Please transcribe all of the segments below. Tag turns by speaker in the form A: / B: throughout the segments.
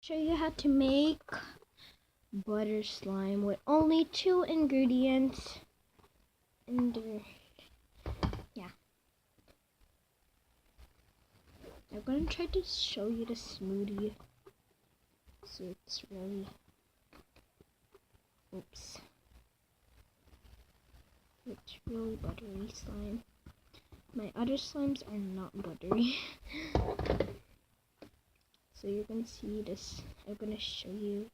A: Show you how to make butter slime with only 2 ingredients. And yeah, I'm gonna try to show you the smoothie. So it's really, it's really buttery slime. My other slimes are not buttery. So you're gonna see this. I'm gonna show you.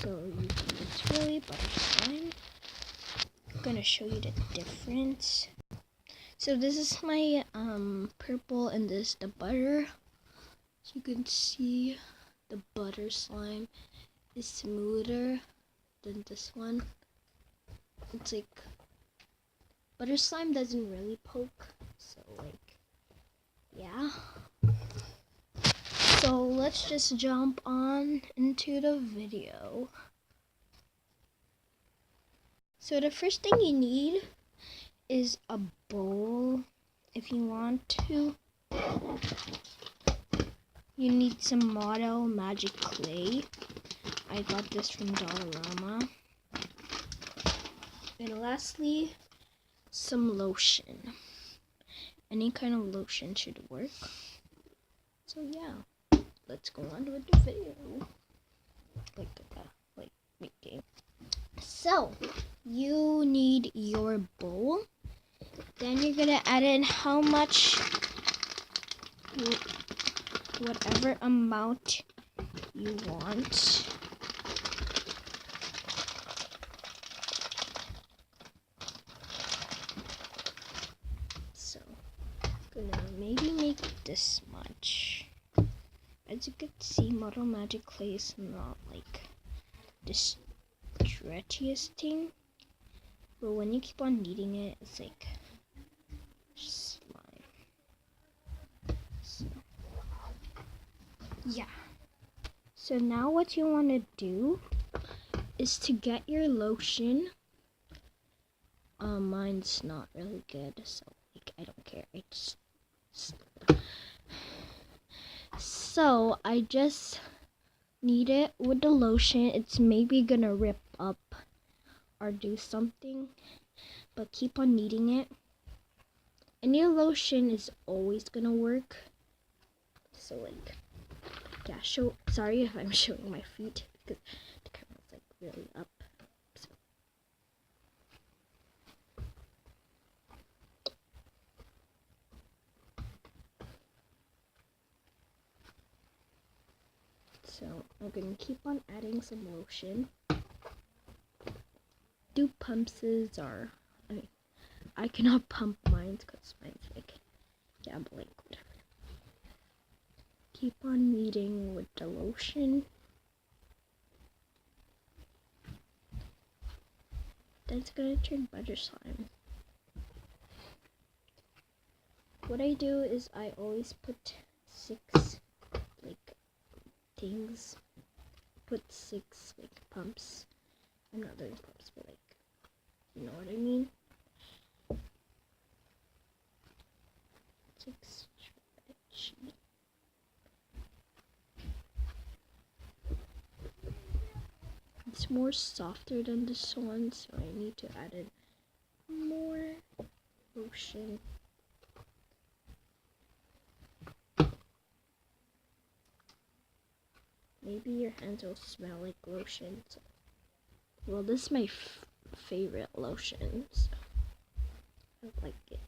A: So it's really butter slime. I'm gonna show you the difference. So this is my purple, and this is the butter. So you can see the butter slime is smoother than this one. It's like butter slime doesn't really poke, so like yeah. So let's just jump on into the video. So the first thing you need is a bowl. If you want to, you need some Model Magic Clay. I got this from Dollarama. And lastly, some lotion. Any kind of lotion should work. So yeah, let's go on with the video. Like making. So you need your bowl. Then you're gonna add in how much, whatever amount you want. So I'm gonna maybe make this much. As you can see, Model Magic Clay is not like the stretchiest thing, but when you keep on kneading it, it's like slime. So yeah. So now what you want to do is to get your lotion. Mine's not really good, so like I don't care. So I just knead it with the lotion. It's maybe gonna rip up or do something, but keep on kneading it. And your lotion is always gonna work. So like yeah, sorry if I'm showing my feet because the camera's like really up. So I'm gonna keep on adding some lotion. Do pumps are, I cannot pump mine because mine's like, yeah, blank, whatever. Keep on kneading with the lotion. That's gonna turn butter slime. What I do is I always put 6 like things. Put 6 like pumps. I'm not doing pumps, but like, you know what I mean? 6 stretchy. It's more softer than this one, so I need to add in more lotion. Maybe your hands will smell like lotion. So. Well, this is my favorite lotion, so I like it.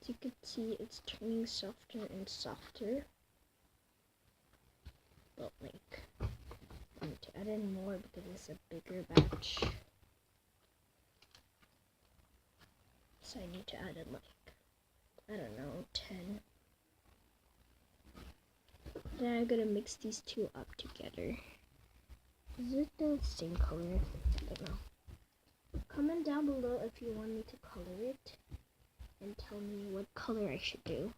A: As you can see, it's turning softer and softer. But like, I need to add in more because it's a bigger batch. So I need to add in like, I don't know, 10. Then I'm gonna mix these two up together. Is it the same color? I don't know. Comment down below if you want me to color it and tell me what color I should do.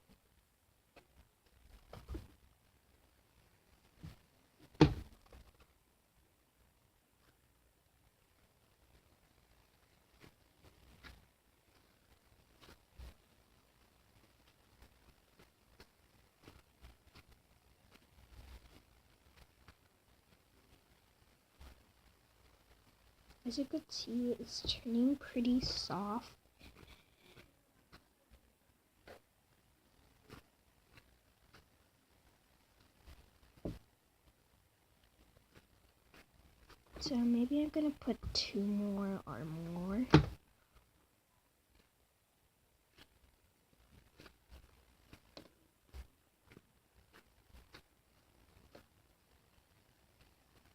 A: As you could see, it's turning pretty soft. So maybe I'm gonna put 2 more or more.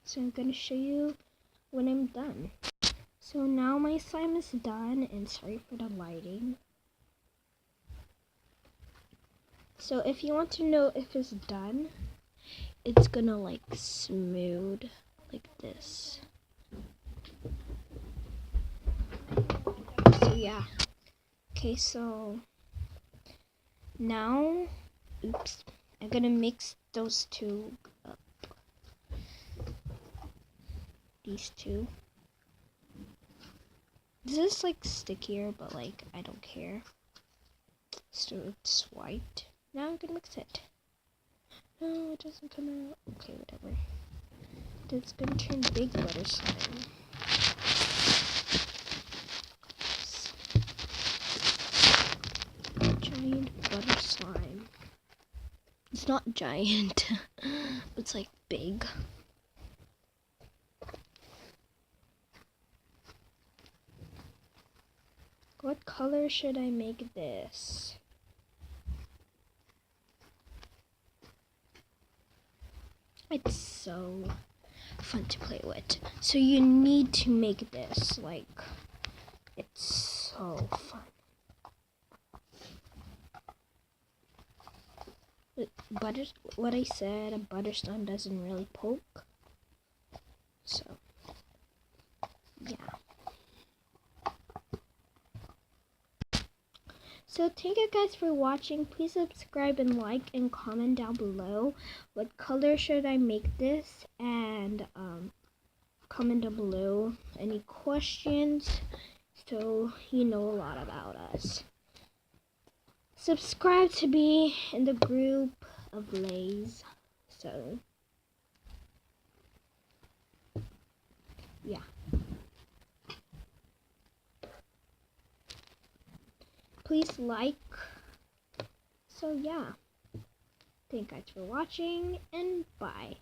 A: So I'm gonna show you when I'm done. So now my slime is done, and sorry for the lighting. So if you want to know if it's done, it's gonna like smooth like this. So yeah. Okay, so now, oops, I'm gonna mix those two up. These two. This is like stickier, but like I don't care. So it's white. Now I'm gonna mix it. No, it doesn't come out. Okay, whatever. It's gonna turn big butter slime. Giant butter slime. It's not giant. It's like big. What color should I make this? It's so fun to play with. So you need to make this. Like, it's so fun. Butter, what I said, a butter slime doesn't really poke. So, yeah. So thank you guys for watching. Please subscribe and like and comment down below what color should I make this, and comment down below any questions so you know a lot about us. Subscribe to be in the group of Lays. So yeah. Please like. So yeah. Thank you guys for watching, and bye.